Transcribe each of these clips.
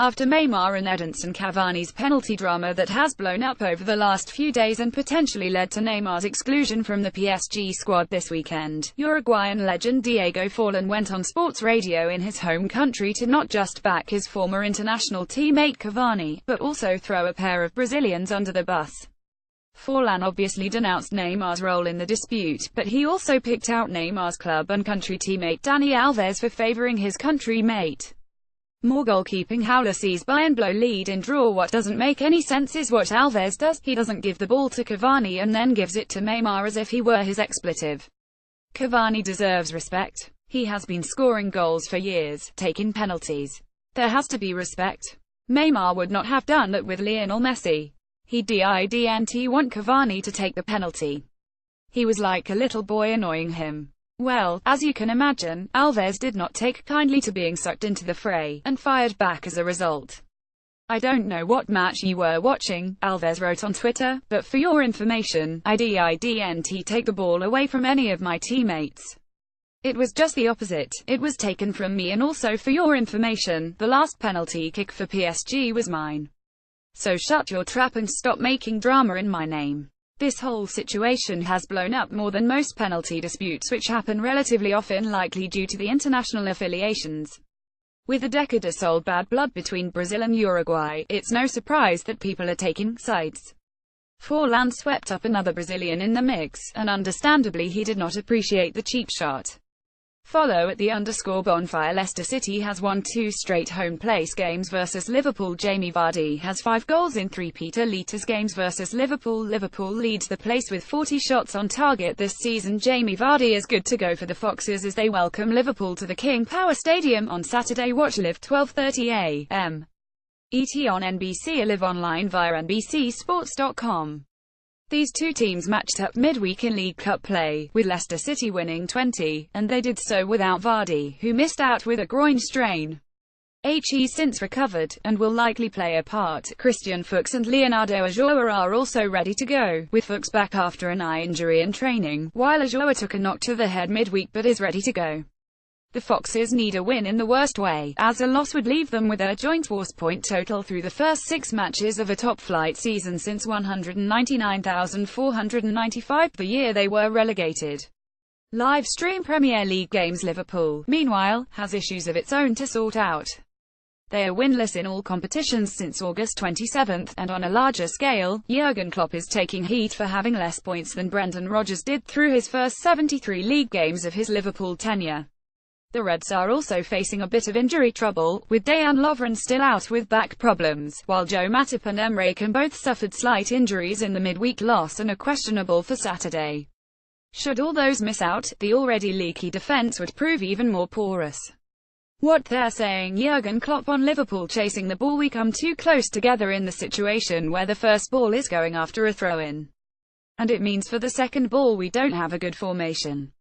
After Neymar and Edinson Cavani's penalty drama that has blown up over the last few days and potentially led to Neymar's exclusion from the PSG squad this weekend, Uruguayan legend Diego Forlan went on sports radio in his home country to not just back his former international teammate Cavani, but also throw a pair of Brazilians under the bus. Forlan obviously denounced Neymar's role in the dispute, but he also picked out Neymar's club and country teammate Dani Alves for favouring his country mate. More goalkeeping. Howler sees Bayern blow lead in draw. What doesn't make any sense is what Alves does. He doesn't give the ball to Cavani and then gives it to Neymar as if he were his expletive. Cavani deserves respect. He has been scoring goals for years, taking penalties. There has to be respect. Neymar would not have done that with Lionel Messi. He didn't want Cavani to take the penalty. He was like a little boy annoying him. Well, as you can imagine, Alves did not take kindly to being sucked into the fray, and fired back as a result. "I don't know what match you were watching," Alves wrote on Twitter, "but for your information, I didn't take the ball away from any of my teammates. It was just the opposite, it was taken from me, and also for your information, the last penalty kick for PSG was mine. So shut your trap and stop making drama in my name." This whole situation has blown up more than most penalty disputes, which happen relatively often, likely due to the international affiliations. With a decades-old bad blood between Brazil and Uruguay, it's no surprise that people are taking sides. Forlan swept up another Brazilian in the mix, and understandably he did not appreciate the cheap shot. Follow at the _bonfire. Leicester City has won 2 straight home place games versus Liverpool. Jamie Vardy has 5 goals in 3 Peter Litas games versus Liverpool. Liverpool leads the place with 40 shots on target this season. Jamie Vardy is good to go for the Foxes as they welcome Liverpool to the King Power Stadium on Saturday. Watch live 12:30 a.m. ET on NBC, live online via NBCSports.com. These two teams matched up midweek in League Cup play, with Leicester City winning 20, and they did so without Vardy, who missed out with a groin strain. He's since recovered, and will likely play a part. Christian Fuchs and Leonardo Ulloa are also ready to go, with Fuchs back after an eye injury in training, while Ulloa took a knock to the head midweek but is ready to go. The Foxes need a win in the worst way, as a loss would leave them with a joint worst point total through the first 6 matches of a top-flight season since 199,495, the year they were relegated. Live stream Premier League games. Liverpool, meanwhile, has issues of its own to sort out. They are winless in all competitions since August 27, and on a larger scale, Jurgen Klopp is taking heat for having less points than Brendan Rodgers did through his first 73 league games of his Liverpool tenure. The Reds are also facing a bit of injury trouble, with Dejan Lovren still out with back problems, while Joe Matip and Emre Can both suffered slight injuries in the midweek loss and are questionable for Saturday. Should all those miss out, the already leaky defense would prove even more porous. What they're saying, Jurgen Klopp on Liverpool chasing the ball. We come too close together in the situation where the first ball is going after a throw-in. And it means for the second ball we don't have a good formation.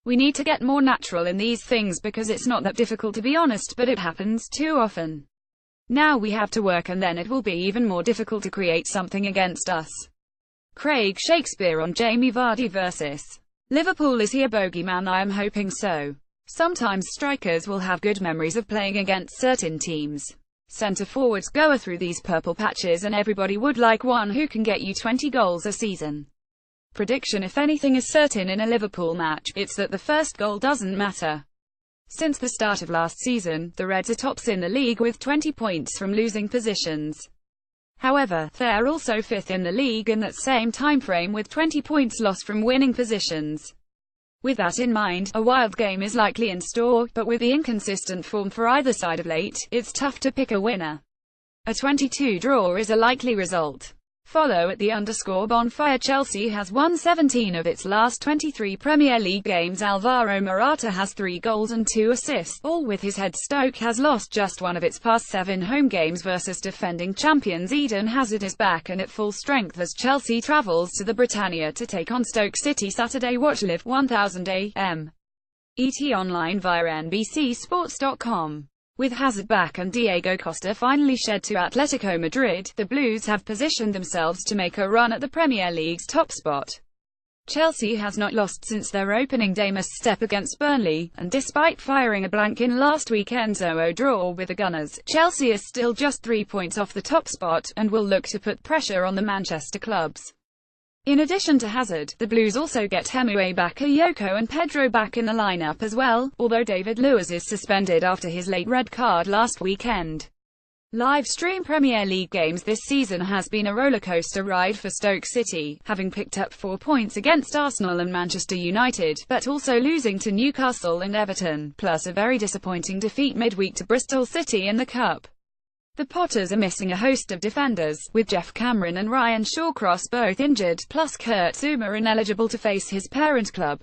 We need to get more natural in these things because it's not that difficult to be honest, but it happens too often. Now we have to work and then it will be even more difficult to create something against us. Craig Shakespeare on Jamie Vardy vs. Liverpool. Is he a bogeyman? I am hoping so. Sometimes strikers will have good memories of playing against certain teams. Centre forwards go through these purple patches and everybody would like one who can get you 20 goals a season. Prediction: if anything is certain in a Liverpool match, it's that the first goal doesn't matter. Since the start of last season, the Reds are tops in the league with 20 points from losing positions. However, they're also 5th in the league in that same time frame with 20 points lost from winning positions. With that in mind, a wild game is likely in store, but with the inconsistent form for either side of late, it's tough to pick a winner. A 22 draw is a likely result. Follow at the _bonfire. Chelsea has won 17 of its last 23 Premier League games. Alvaro Morata has 3 goals and 2 assists, all with his head. Stoke has lost just 1 of its past 7 home games versus defending champions. Eden Hazard is back and at full strength as Chelsea travels to the Britannia to take on Stoke City Saturday. Watch live 1000 a.m. ET online via NBCSports.com. With Hazard back and Diego Costa finally shed to Atletico Madrid, the Blues have positioned themselves to make a run at the Premier League's top spot. Chelsea has not lost since their opening day misstep against Burnley, and despite firing a blank in last weekend's 0-0 draw with the Gunners, Chelsea is still just 3 points off the top spot, and will look to put pressure on the Manchester clubs. In addition to Hazard, the Blues also get Hemue Bakayoko and Pedro back in the lineup as well, although David Luiz is suspended after his late red card last weekend. Live stream Premier League games this season has been a rollercoaster ride for Stoke City, having picked up 4 points against Arsenal and Manchester United, but also losing to Newcastle and Everton, plus a very disappointing defeat midweek to Bristol City in the Cup. The Potters are missing a host of defenders, with Jeff Cameron and Ryan Shawcross both injured, plus Kurt Zouma ineligible to face his parent club.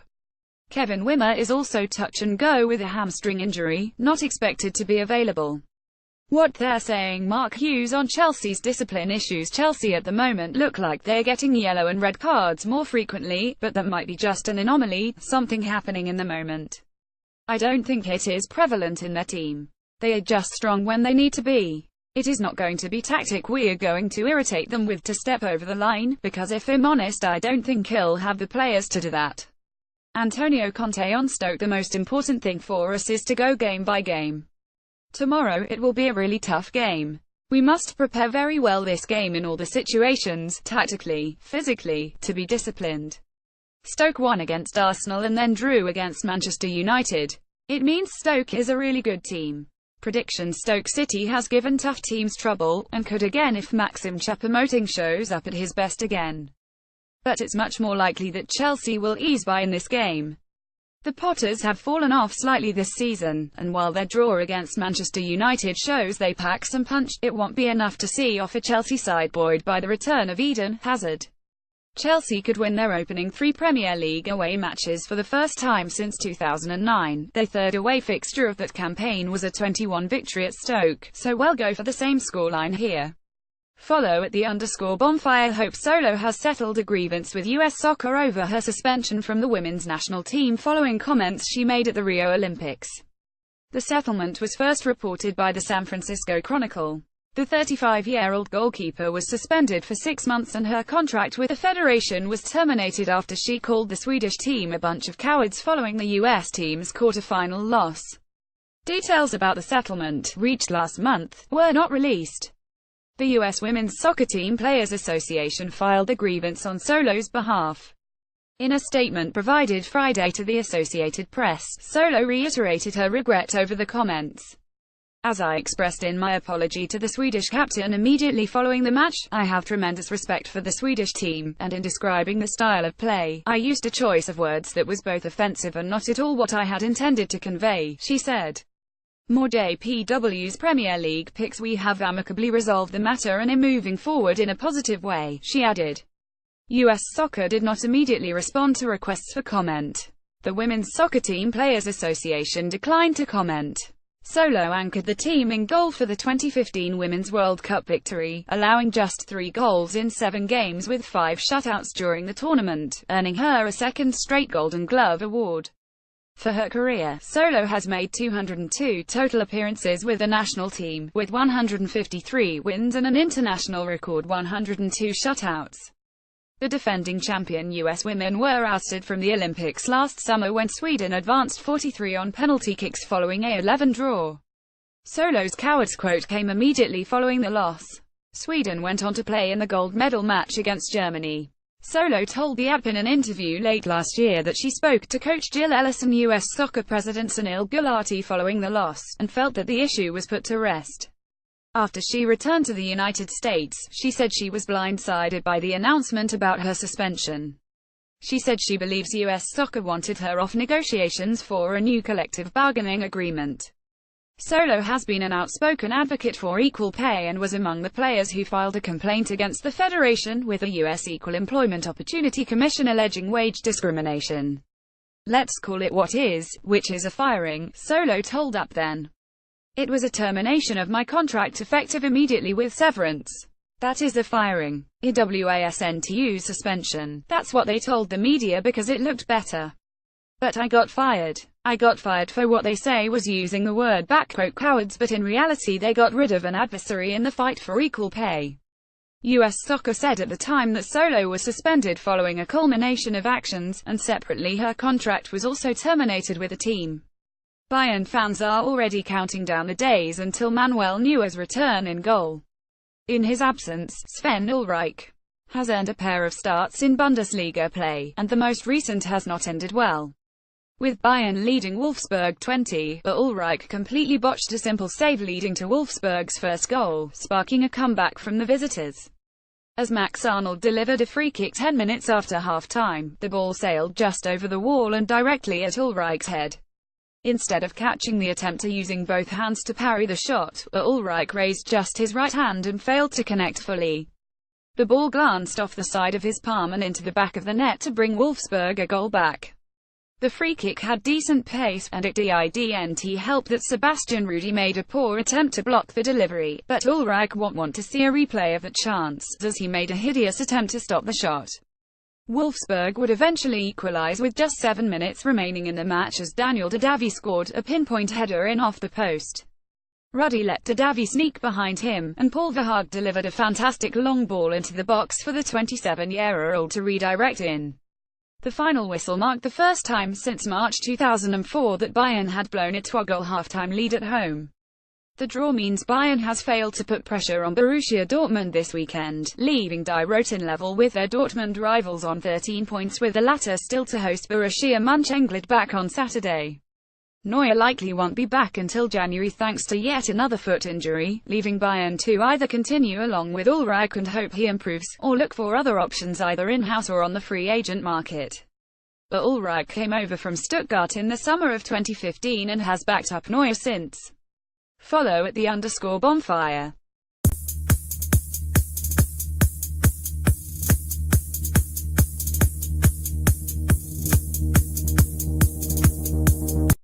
Kevin Wimmer is also touch and go with a hamstring injury, not expected to be available. What they're saying Mark Hughes on Chelsea's discipline issues. Chelsea at the moment look like they're getting yellow and red cards more frequently, but that might be just an anomaly, something happening in the moment. I don't think it is prevalent in their team. They are just strong when they need to be. It is not going to be tactic we are going to irritate them with to step over the line, because if I'm honest I don't think he'll have the players to do that. Antonio Conte on Stoke: the most important thing for us is to go game by game. Tomorrow it will be a really tough game. We must prepare very well this game in all the situations, tactically, physically, to be disciplined. Stoke won against Arsenal and then drew against Manchester United. It means Stoke is a really good team. Prediction: Stoke City has given tough teams trouble, and could again if Maxim Choupo-Moting shows up at his best again. But it's much more likely that Chelsea will ease by in this game. The Potters have fallen off slightly this season, and while their draw against Manchester United shows they pack some punch, it won't be enough to see off a Chelsea side buoyed by the return of Eden Hazard. Chelsea could win their opening 3 Premier League away matches for the first time since 2009. Their third away fixture of that campaign was a 21 victory at Stoke, so we'll go for the same scoreline here. Follow at _bonfire. Hope Solo has settled a grievance with US Soccer over her suspension from the women's national team following comments she made at the Rio Olympics. The settlement was first reported by the San Francisco Chronicle. The 35-year-old goalkeeper was suspended for 6 months and her contract with the federation was terminated after she called the Swedish team a bunch of cowards following the US team's quarter-final loss. Details about the settlement, reached last month, were not released. The U.S. Women's Soccer Team Players Association filed a grievance on Solo's behalf. In a statement provided Friday to the Associated Press, Solo reiterated her regret over the comments. As I expressed in my apology to the Swedish captain immediately following the match, I have tremendous respect for the Swedish team, and in describing the style of play, I used a choice of words that was both offensive and not at all what I had intended to convey, she said. More JPW's Premier League picks: we have amicably resolved the matter and are moving forward in a positive way, she added. US Soccer did not immediately respond to requests for comment. The Women's Soccer Team Players Association declined to comment. Solo anchored the team in goal for the 2015 Women's World Cup victory, allowing just 3 goals in 7 games with 5 shutouts during the tournament, earning her a second straight Golden Glove award. For her career, Solo has made 202 total appearances with the national team, with 153 wins and an international record 102 shutouts. The defending champion US women were ousted from the Olympics last summer when Sweden advanced 43 on penalty kicks following a 11 draw. Solo's cowards quote came immediately following the loss. Sweden went on to play in the gold medal match against Germany. Solo told the AP in an interview late last year that she spoke to coach Jill Ellis and US Soccer President Sunil Gulati following the loss, and felt that the issue was put to rest. After she returned to the United States, she said she was blindsided by the announcement about her suspension. She said she believes US Soccer wanted her off negotiations for a new collective bargaining agreement. Solo has been an outspoken advocate for equal pay and was among the players who filed a complaint against the federation with the U.S. Equal Employment Opportunity Commission alleging wage discrimination. Let's call it what is, which is a firing, Solo told AP then. It was a termination of my contract effective immediately with severance. That is a firing. EWASNTU suspension. That's what they told the media because it looked better. But I got fired. I got fired for what they say was using the word backquote cowards, but in reality they got rid of an adversary in the fight for equal pay. US Soccer said at the time that Solo was suspended following a culmination of actions, and separately her contract was also terminated with the team. Bayern fans are already counting down the days until Manuel Neuer's return in goal. In his absence, Sven Ulreich has earned a pair of starts in Bundesliga play, and the most recent has not ended well. With Bayern leading Wolfsburg 20, but Ulreich completely botched a simple save leading to Wolfsburg's first goal, sparking a comeback from the visitors. As Max Arnold delivered a free kick 10 minutes after half-time, the ball sailed just over the wall and directly at Ulreich's head. Instead of catching the attempter using both hands to parry the shot, Ulreich raised just his right hand and failed to connect fully. The ball glanced off the side of his palm and into the back of the net to bring Wolfsburg a goal back. The free kick had decent pace, and it didn't help that Sebastian Rudy made a poor attempt to block the delivery, but Ulreich won't want to see a replay of that chance, as he made a hideous attempt to stop the shot. Wolfsburg would eventually equalize with just 7 minutes remaining in the match as Daniel Didavi scored a pinpoint header in off the post. Rudy let Didavi sneak behind him, and Paul Verhaeghe delivered a fantastic long ball into the box for the 27-year-old to redirect in. The final whistle marked the first time since March 2004 that Bayern had blown a 2-goal halftime lead at home. The draw means Bayern has failed to put pressure on Borussia Dortmund this weekend, leaving Die Roten level with their Dortmund rivals on 13 points, with the latter still to host Borussia Mönchengladbach on Saturday. Neuer likely won't be back until January thanks to yet another foot injury, leaving Bayern to either continue along with Ulreich and hope he improves, or look for other options either in-house or on the free agent market. But Ulreich came over from Stuttgart in the summer of 2015 and has backed up Neuer since. Follow at _bonfire.